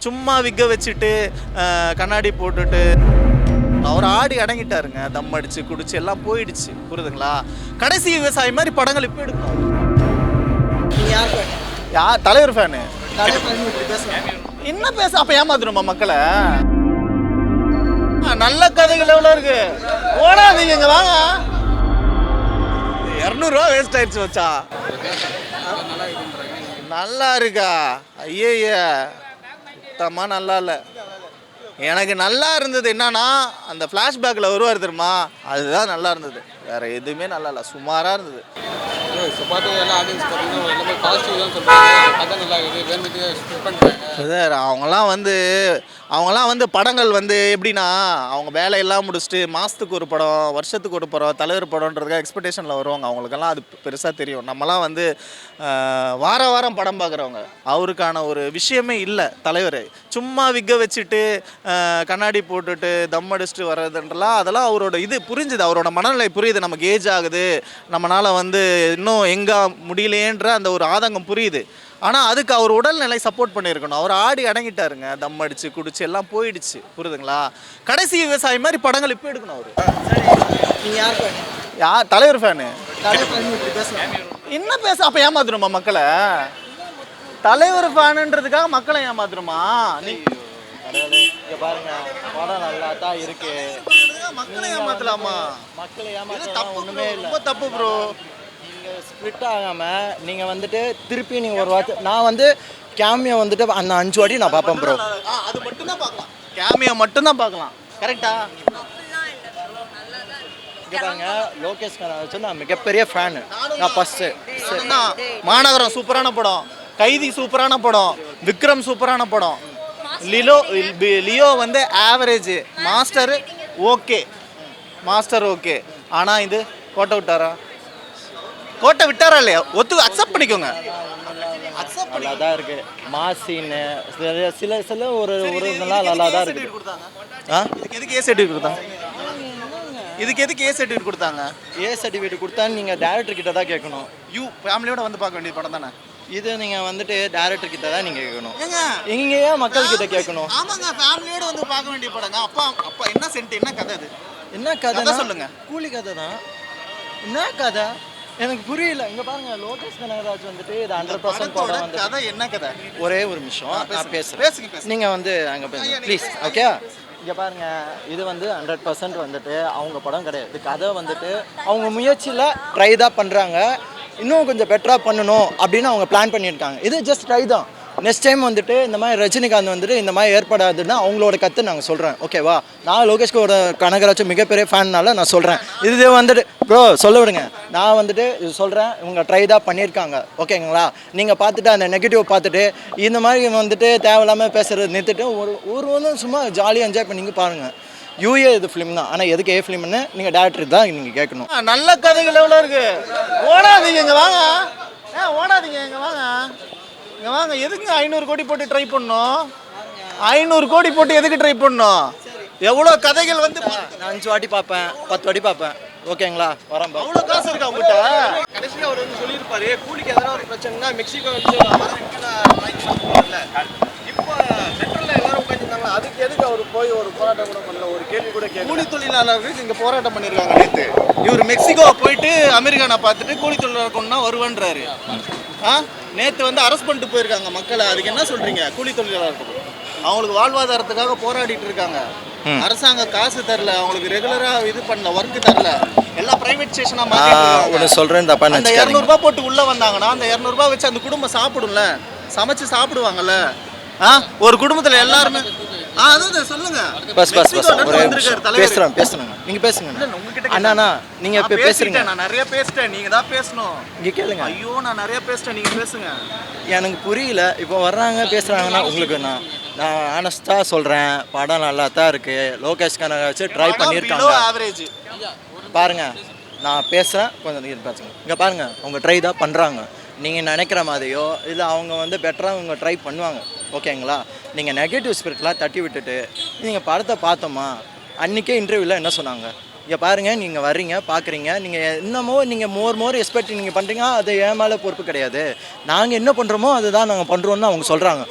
சும்மா விக்க வச்சுட்டு கண்ணாடி போட்டுட்டு அவர் ஆடி அடங்கிட்டாருங்க. தம் அடிச்சு குடிச்சு எல்லாம் போயிடுச்சு, புரியுதுங்களா? கடைசி விவசாயி மாதிரி படங்கள் இப்போ எடுக்கணும். யார் தலைவர் ஃபேனு? என்ன பேச அப்ப ஏமாத்தணுமா மக்களை? நல்ல கதைகள் எவ்வளோ இருக்கு, ஓடாதீங்க இங்க வாங்க. 200 ரூபா வேஸ்ட் ஆயிடுச்சு வச்சா. நல்லா இருக்கா? ஐயே சுத்தமாக நல்லா இல்லை. எனக்கு நல்லா இருந்தது என்னன்னா, அந்த ஃப்ளாஷ்பேக்கில் வருவார் தெரியுமா, அதுதான் நல்லா இருந்தது. வேற எதுவுமே நல்லா இல்லை, சுமாராக இருந்தது. அவங்களாம் வந்து படங்கள் வந்து எப்படின்னா, அவங்க வேலையெல்லாம் முடிச்சுட்டு மாதத்துக்கு ஒரு படம், வருஷத்துக்கு ஒரு படம், தலைவர் படம்ன்றதுக்காக எக்ஸ்பெக்டேஷனில் வருவாங்க. அவங்களுக்கெல்லாம் அது பெருசாக தெரியும். நம்மலாம் வந்து வாரம் படம் பார்க்குறவங்க. அவருக்கான ஒரு விஷயமே இல்லை தலைவர். சும்மா விக்க வச்சுட்டு கண்ணாடி போட்டுட்டு தம் அடிச்சுட்டு வர்றதுன்றலாம், அதெல்லாம் அவரோட இது புரிஞ்சுது, அவரோட மனநிலை புரியுது. நமக்கு ஏஜ் ஆகுது, நம்மளால் வந்து இன்னும் எங்கே முடியலேன்ற அந்த ஒரு ஆதங்கம் புரியுது. ஆனால் அதுக்கு அவர் உடல்நிலை சப்போர்ட் பண்ணியிருக்கணும். அவர் ஆடி அடங்கிட்டாருங்க. தம் அடிச்சு குடிச்சு எல்லாம் போயிடுச்சு, புரியுதுங்களா? கடைசி விவசாயி மாதிரி படங்கள் இப்போ எடுக்கணும். அவர் யார் தலைவர் ஃபேனு? என்ன பேச அப்போ ஏமாத்தணுமா மக்களை? தலைவர் ஃபேனுன்றதுக்காக மக்களை ஏமாத்தணுமா? நீ பாருங்க, படம் நல்லா தான் இருக்கு, மக்களை ஏமாத்தலாமா? மக்களை ஏமாத்தலாம் ஒன்றுமே இல்லை, ரொம்ப தப்பு ப்ரோ. நீங்கள் ஸ்ப்ளிட் ஆகாமல் நீங்கள் வந்துட்டு திருப்பி நீங்கள் ஒரு வார்த்தை, நான் வந்து கேமியோ வந்துட்டு அந்த 5 வாட்டி நான் பார்ப்பேன் ப்ரோ. அது மட்டும்தான் பார்க்கலாம், கேமியோ மட்டும்தான் பார்க்கலாம். கரெக்டா? இங்கே பாருங்க, லோகேஷ் கனகராஜ் நான் மிகப்பெரிய ஃபேனு. நான் ஃபஸ்ட்டு மாநகரம் சூப்பரான படம், கைதி சூப்பரான படம், விக்ரம் சூப்பரான படம், லியோ வந்து ஆவரேஜ், மாஸ்டர் ஓகே. ஆனால் இது கோட்டை விட்டாரா இல்லையா? அக்செப்ட் பண்ணிக்கோங்க. நல்லா தான் இருக்கு மாசின்னு சில ஒரு நல்லா தான் இருக்கு. இதுக்கு எதுக்கு ஏ சர்டிஃபிகேட் கொடுத்தாங்க? ஏ சர்டிஃபிகேட் கொடுத்தா நீங்கள் டேரக்டர் கிட்ட தான் கேட்கணும். ஃபேமிலியோட வந்து பார்க்க வேண்டிய படம் தானே இது. நீங்கள் வந்துட்டு டேரக்டர் கிட்ட தான் நீங்கள் கேட்கணும், எங்கேயே மக்கள் கிட்ட கேட்கணும். ஆமாங்க, ஃபேமிலியோட வந்து பார்க்க வேண்டிய படங்க. அப்பா என்ன சென்ட், என்ன கதை? அது என்ன கதை சொல்லுங்க? கூலி கதை தான். என்ன கதை எனக்கு புரியல. இங்க பாருங்க, லோகேஷ் கனகராஜ் வந்துட்டு இது 100% படம் வந்து கதை. என்ன கதை? ஒரே ஒரு நிமிஷம் நான் பேசுறேன், நீங்க வந்து அங்க பேசுங்க ப்ளீஸ். ஓகே, இங்க பாருங்க, இது வந்து 100% வந்துட்டு அவங்க படம் கிடையாது. கதை வந்துட்டு அவங்க முயற்சியில் ட்ரை தான் பண்ணுறாங்க, இன்னும் கொஞ்சம் பெட்டராக பண்ணணும் அப்படின்னு அவங்க பிளான் பண்ணியிருக்காங்க. இது ஜஸ்ட் ட்ரை தான். நெக்ஸ்ட் டைம் வந்துட்டு இந்த மாதிரி ரஜினிகாந்த் வந்துட்டு இந்த மாதிரி ஏற்படாதுன்னா அவங்களோட கற்று நாங்கள் சொல்கிறேன். ஓகேவா? நான் லோகேஷ்கோட கனகராஜ் மிகப்பெரிய ஃபேன்னால நான் சொல்கிறேன். இது வந்துட்டு ப்ரோ சொல்ல விடுங்க, நான் வந்துட்டு இது சொல்கிறேன், இவங்க ட்ரை தான் பண்ணியிருக்காங்க. ஓகேங்களா? நீங்கள் பார்த்துட்டு அந்த நெகட்டிவ் பார்த்துட்டு இந்த மாதிரி வந்துட்டு தேவையில்லாமல் பேசுகிறது நிறுத்திட்டு ஒரு வந்து சும்மா ஜாலியாக என்ஜாய் பண்ணிங்க பாருங்கள். யூஏ இது ஃபிலிம் தான், ஆனால் எதுக்கு ஏ ஃபிலிம்னு நீங்கள் டேரக்டர் தான் நீங்கள் கேட்கணும். நல்ல கதைகள் எவ்வளோ இருக்குது, ஓடாதீங்க இங்கே வாங்க. ஓடாதீங்க இங்கே வாங்க. எதுக்கு 500 கோடி போட்டு ட்ரை பண்ணோம்? 500 கோடி போட்டு எதுக்கு ட்ரை பண்ணோம்? எவ்வளோ கதைகள் வந்து நான் 5 வாட்டி பார்ப்பேன், 10 வாட்டி பார்ப்பேன். ஓகேங்களா? வரேன். அவ்வளோ காசு இருக்கா உங்கள்கிட்ட? கடைசியாக அவர் வந்து சொல்லியிருப்பாரு, கூலிக்கு எதனா ஒரு பிரச்சனைனா மெக்சிகோ வச்சு இப்போ சென்ட்ரலில் எல்லாரும் உட்காந்துருந்தாங்க, அதுக்கு எதுக்கு அவர் போய் ஒரு போராட்டம் கூட பண்ணல? ஒரு கேள்வி கூட கூலி தொழிலாளர்கள் இங்கே போராட்டம் பண்ணியிருக்காங்க. நேற்று இவர் மெக்சிகோ போயிட்டு அமெரிக்கானை பார்த்துட்டு கூலி தொழிலாளர் கொண்டா வருவேன்றாரு. நேற்று வந்து அரெஸ்ட் பண்ணிட்டு போயிருக்காங்க மக்களை. அதுக்கு என்ன சொல்றீங்க? கூலி தொழிலாளர்கள் அவங்களுக்கு வாழ்வாதாரத்துக்காக போராடிட்டு இருக்காங்க. அரசாங்க காசு தரல, அவங்களுக்கு ரெகுலரா இது பண்ணல, ஒர்க் தரல, எல்லாம் பிரைவேட் ஸ்டேஷனா மாத்திட்டு சொல்றேன். அந்த 200 ரூபாய் போட்டு உள்ள வந்தாங்கன்னா அந்த 200 ரூபாய் வச்சு அந்த குடும்பம் சாப்பிடும்ல, சமைச்சு சாப்பிடுவாங்கல்ல. ஒரு குடும்பத்துல எல்லாருமே அதான் சொல்லுங்க. பேசுறேன் நீங்க பேசுங்க. அண்ணா நீங்க பேசுறீங்க, நான் நிறைய பேசிட்டேன், நீங்க தான் பேசணும். இங்க கேளுங்க. ஐயோ நான் நிறைய பேசிட்டேன், நீங்க பேசுங்க. எனக்கு புரியல, இப்போ வர்றாங்க பேசுறாங்கன்னா உங்களுக்கு நான் ஆனஸ்டா சொல்றேன், படம் நல்லா தான் இருக்கு. லோகேஷ் கனகராஜ் ட்ரை பண்ணியிருக்காங்க. பாருங்க, நான் பேசுறேன், கொஞ்சம் பேசுங்க. இங்க பாருங்க, அவங்க ட்ரை தான் பண்றாங்க. நீங்கள் நினைக்கிற மாதிரியோ இல்லை அவங்க வந்து பெட்டராக அவங்க ட்ரை பண்ணுவாங்க. ஓகேங்களா? நீங்கள் நெகட்டிவ் ஸ்பிரிட்லாம் தட்டி விட்டுட்டு நீங்கள் படத்தை பார்த்தோமா, அன்றைக்கே இன்டர்வியூவில் என்ன சொன்னாங்க? இங்கே பாருங்கள், நீங்கள் வர்றீங்க பார்க்குறீங்க, நீங்கள் என்னமோ நீங்கள் மோர் எக்ஸ்பெக்ட் நீங்கள் பண்ணுறீங்க, அது ஏன் மேலே பொறுப்பு கிடையாது. நாங்கள் என்ன பண்ணுறோமோ அதுதான் நாங்கள் பண்ணுறோன்னு அவங்க சொல்கிறாங்க.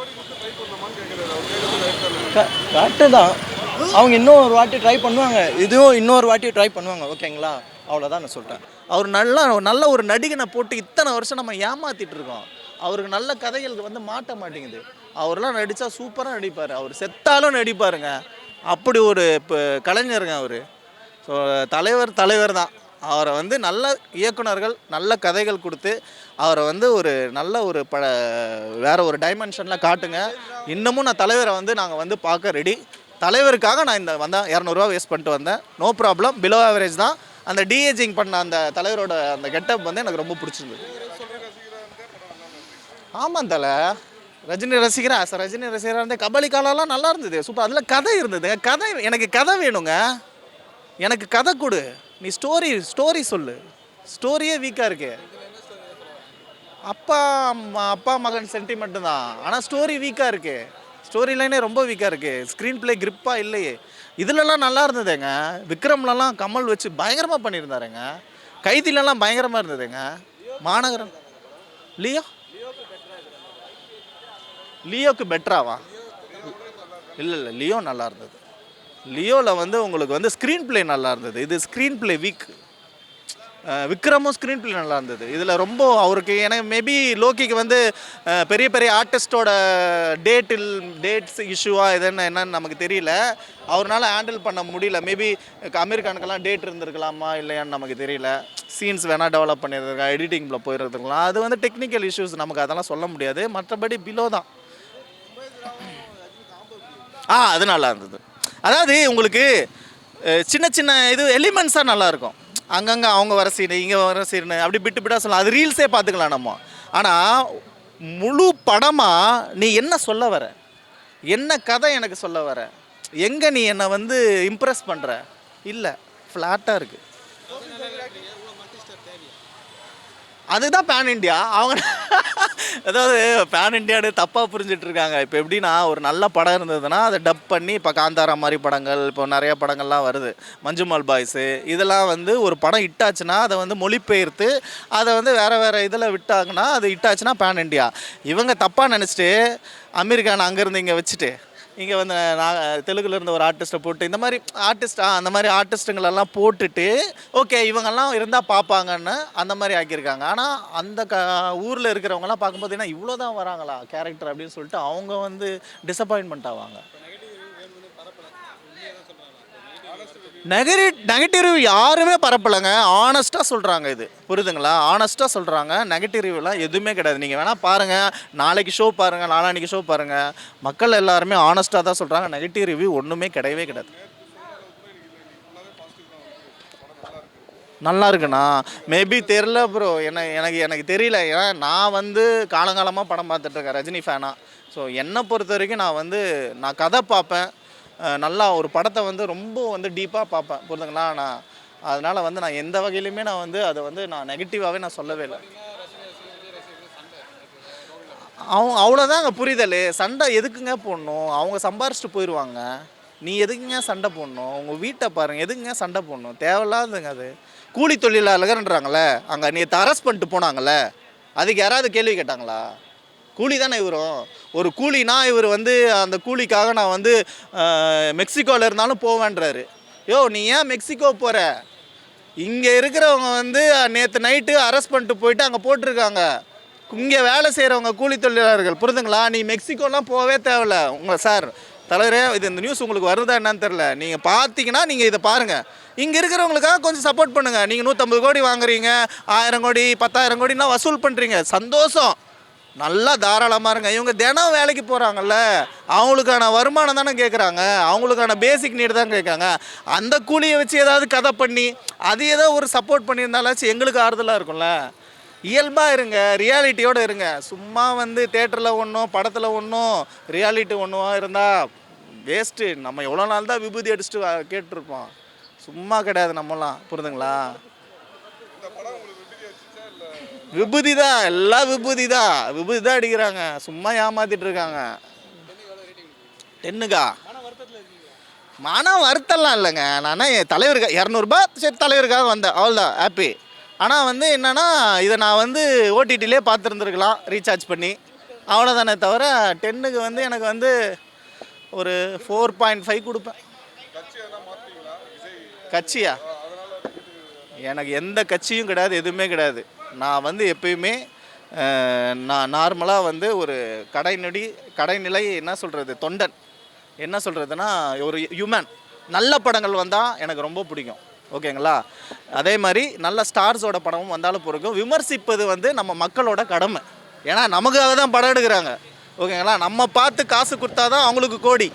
கரெக்டு தான். அவங்க இன்னும் ஒரு வாட்டி ட்ரை பண்ணுவாங்க, இதுவும் இன்னொரு வாட்டி ட்ரை பண்ணுவாங்க. ஓகேங்களா, அவ்வளோதான் நான் சொல்கிறேன். அவர் நல்ல ஒரு நடிகனை போட்டு இத்தனை வருஷம் நம்ம ஏமாற்றிட்டு இருக்கோம். அவருக்கு நல்ல கதைகளுக்கு வந்து மாட்ட மாட்டேங்குது. அவரெல்லாம் நடித்தா சூப்பராக நடிப்பார். அவர் செத்தாலும் நடிப்பாருங்க. அப்படி ஒரு இப்போ கலைஞருங்க அவர். ஸோ தலைவர் தான். அவரை வந்து நல்ல இயக்குனர்கள் நல்ல கதைகள் கொடுத்து அவரை வந்து ஒரு நல்ல ஒரு வேறு ஒரு டைமென்ஷனில் காட்டுங்க. இன்னமும் நான் தலைவரை வந்து நாங்கள் வந்து பார்க்க ரெடி. தலைவருக்காக நான் வந்தேன். 200 வேஸ்ட் பண்ணிட்டு வந்தேன். நோ ப்ராப்ளம், பிலோ ஆவரேஜ் தான். அந்த டிஏஜிங் பண்ண அந்த தலைவரோட அந்த கெட்டப் வந்து எனக்கு ரொம்ப பிடிச்சிருந்தது. ஆமாம் தலை, ரஜினி ரசிகராக சார், ரஜினி ரசிகராக இருந்தே கபாலி காலெல்லாம் நல்லா இருந்தது, சூப்பர். அதில் கதை இருந்தது. எனக்கு கதை வேணுங்க. எனக்கு கதை கொடு. நீ ஸ்டோரி சொல்லு. ஸ்டோரியே வீக்காக இருக்கு. அப்பா மகன் சென்டிமெண்ட்டு தான், ஆனால் ஸ்டோரி வீக்காக இருக்கு. ஸ்டோரி லைனே ரொம்ப வீக்காக இருக்குது. ஸ்க்ரீன் பிளே கிரிப்பாக இல்லையே. இதிலலாம் நல்லா இருந்ததுங்க. விக்ரம்லலாம் கமல் வச்சு பயங்கரமாக பண்ணியிருந்தாருங்க. கைதிலலாம் பயங்கரமாக இருந்ததுங்க. மாநகரம் லியோக்கு பெட்டராவா? இல்லை லியோ நல்லா இருந்தது. லியோவில் வந்து உங்களுக்கு வந்து ஸ்க்ரீன் பிளே நல்லா இருந்தது. இது ஸ்க்ரீன் பிளே வீக். விக்ரமும் ஸ்க்ரீன் பிளே நல்லா இருந்தது. இதில் ரொம்ப அவருக்கு எனக்கு மேபி லோக்கிக்கு வந்து பெரிய பெரிய ஆர்டிஸ்டோட டேட்ஸ் இஷ்யூவாக என்னன்னு நமக்கு தெரியல. அவரால் ஹேண்டில் பண்ண முடியல. மேபி அமீர் கானுக்கெல்லாம் டேட் இருந்திருக்கலாமா இல்லையான்னு நமக்கு தெரியல. சீன்ஸ் வேணால் டெவலப் பண்ணியிருக்காங்க, எடிட்டிங்கில் போயிருக்கலாம். அது வந்து டெக்னிக்கல் இஷ்யூஸ், நமக்கு அதெல்லாம் சொல்ல முடியாது. மற்றபடி பிலோ தான். அது நல்லா இருந்தது. அதாவது உங்களுக்கு சின்ன சின்ன இது எலிமெண்ட்ஸாக நல்லாயிருக்கும். அங்கங்கே அவங்க வர சீனு, இங்கே வர சீனு, அப்படி பிட்டாக சொல்லலாம். அது ரீல்ஸே பார்த்துக்கலாம் நம்ம. ஆனால் முழு படமாக நீ என்ன சொல்ல வர, என்ன கதை எனக்கு சொல்ல வர, எங்கே நீ என்னை வந்து இம்ப்ரெஸ் பண்ணுற, இல்லை, ஃப்ளாட்டாக இருக்குது. அதுதான் பேன் இண்டியா. அவங்க அதாவது பேன் இண்டியான்னு தப்பாக புரிஞ்சிட்ருக்காங்க. இப்போ எப்படின்னா, ஒரு நல்ல படம் இருந்ததுன்னா அதை டப் பண்ணி, இப்போ காந்தாரா மாதிரி படங்கள், இப்போ நிறைய படங்கள்லாம் வருது, மஞ்சுமால் பாய்ஸு, இதெல்லாம் வந்து ஒரு படம் ஹிட்டாச்சுன்னா அதை வந்து மொழிபெயர்த்து அதை வந்து வேறு இதில் விட்டாங்கன்னா அது ஹிட்டாச்சுன்னா பேன் இண்டியா. இவங்க தப்பாக நினச்சிட்டு அமெரிக்கான அங்கேருந்து இங்கே வச்சுட்டு இங்கே வந்து நான் தெலுங்குல இருந்த ஒரு ஆர்டிஸ்ட்டை போட்டு இந்த மாதிரி அந்த மாதிரி ஆர்டிஸ்ட்டுங்களெல்லாம் போட்டுட்டு ஓகே இவங்கெல்லாம் இருந்தால் பார்ப்பாங்கன்னு அந்த மாதிரி ஆக்கியிருக்காங்க. ஆனால் அந்த ஊரில் இருக்கிறவங்கலாம் பார்க்கும்போது என்ன இவ்வளோ தான் வராங்களா கேரக்டர் அப்படின்னு சொல்லிட்டு அவங்க வந்து டிசப்பாயின்மெண்ட் ஆவாங்க. நெகட்டிவ் யாருமே பரப்பலைங்க. ஆனஸ்ட்டாக சொல்கிறாங்க. இது புரியுதுங்களா? ஆனஸ்ட்டாக சொல்கிறாங்க. நெகட்டிவ்லாம் எதுவுமே கிடையாது. நீங்கள் வேணால் பாருங்கள், நாளைக்கு ஷோ பாருங்கள், நாளான்னைக்கு ஷோ பாருங்கள். மக்கள் எல்லாருமே ஆனஸ்ட்டாக தான் சொல்கிறாங்க. நெகட்டிவ் ரிவ்யூ ஒன்றுமே கிடையவே கிடையாது. நல்லா இருக்குண்ணா, மேபி தெரில ப்ரோ. எனக்கு தெரியல. ஏன்னா நான் வந்து காலங்காலமாக படம் பார்த்துட்ருக்கேன், ரஜினி ஃபேனாக. ஸோ என்னை பொறுத்த வரைக்கும் நான் கதை பார்ப்பேன். நல்லா ஒரு படத்தை வந்து ரொம்ப வந்து டீப்பாக பார்ப்பேன், புரியுதுங்களா? அதனால் வந்து நான் எந்த வகையிலுமே அதை வந்து நான் நெகட்டிவாகவே நான் சொல்லவே இல்லை. அவ்வளோதாங்க புரிதல். சண்டை எதுக்குங்க போடணும்? அவங்க சம்பாரிச்சிட்டு போயிடுவாங்க. நீ எதுக்குங்க சண்டை போடணும்? உங்கள் வீட்டை பாருங்கள், எதுக்குங்க சண்டை போடணும்? தேவையில்லாதுங்க. அது கூலி தொழிலாளர்கள்ன்றாங்களே, அங்கே நீ அரெஸ்ட் பண்ணிட்டு போனாங்கல்ல, அதுக்கு யாராவது கேள்வி கேட்டாங்களா? கூலி தானே இவரும். ஒரு கூலினா இவர் வந்து அந்த கூலிக்காக நான் வந்து மெக்சிகோவில் இருந்தாலும் போவேன்றாரு. நீ ஏன் மெக்சிகோ போகிற? இங்கே இருக்கிறவங்க வந்து நேற்று நைட்டு அரெஸ்ட் பண்ணிட்டு போயிட்டு அங்கே போட்டிருக்காங்க. இங்கே வேலை செய்கிறவங்க கூலி தொழிலாளர்கள், புரிதுங்களா? நீ மெக்சிகோலாம் போகவே தேவையில்ல. சார் தலைவரே, இந்த நியூஸ் உங்களுக்கு வருதா என்னன்னு தெரில. நீங்கள் பார்த்தீங்கன்னா நீங்கள் இதை பாருங்கள். இங்கே இருக்கிறவங்களுக்காக கொஞ்சம் சப்போர்ட் பண்ணுங்கள். நீங்கள் 150 கோடி வாங்குறீங்க, 1000 கோடி 10,000 கோடினா வசூல் பண்ணுறீங்க, சந்தோஷம், நல்லா தாராளமாக இருங்க. இவங்க தினம் வேலைக்கு போகிறாங்கல்ல, அவங்களுக்கான வருமானம் தானே கேட்குறாங்க, அவங்களுக்கான பேசிக் நீடு தான் கேட்குறாங்க. அந்த கூலியை வச்சு ஏதாவது கதை பண்ணி அது ஏதோ ஒரு சப்போர்ட் பண்ணியிருந்தாலாச்சும் எங்களுக்கு ஆறுதலாக இருக்கும்ல. இயல்பாக இருங்க, ரியாலிட்டியோடு இருங்க. சும்மா வந்து தேட்டரில் ஒன்றும் படத்தில் ஒன்றும் ரியாலிட்டி ஒன்றும் இருந்தால் வேஸ்ட்டு. நம்ம எவ்வளோ நாள் தான் விபூதி அடிச்சுட்டு கேட்டிருப்போம். சும்மா கிடையாது நம்மலாம், புரியுதுங்களா? விபூதி தான், எல்லாம் விபூதி தான் அடிக்கிறாங்க. சும்மா ஏமாத்திட்டு இருக்காங்க. 10க்கா மனம் வருத்தம்லாம் இல்லைங்க. நான் என் தலைவருக்காக 200 சரி தலைவருக்காக வந்தேன், அவ்வளோதான், ஹாப்பி. ஆனால் வந்து என்னென்னா இதை நான் வந்து ஓடிடிலே பார்த்துருந்துருக்கலாம் ரீசார்ஜ் பண்ணி, அவ்வளோதானே தவிர 10க்கு வந்து எனக்கு வந்து ஒரு 4.5 கொடுப்பேன். கட்சியா? எனக்கு எந்த கட்சியும் கிடையாது, எதுவுமே கிடையாது. நான் வந்து எப்பயுமே நான் நார்மலாக வந்து ஒரு கடைநிலை என்ன சொல்கிறது, தொண்டன். என்ன சொல்கிறதுனா ஒரு ஹியூமன். நல்ல படங்கள் வந்தால் எனக்கு ரொம்ப பிடிக்கும், ஓகேங்களா? அதே மாதிரி நல்ல ஸ்டார்ஸோட படமும் வந்தாலும் பிடிக்கும். விமர்சிப்பது வந்து நம்ம மக்களோட கடமை. ஏன்னா நமக்காக தான் படம் எடுக்கிறாங்க, ஓகேங்களா? நம்ம பார்த்து காசு கொடுத்தா தான் அவங்களுக்கு கோடி.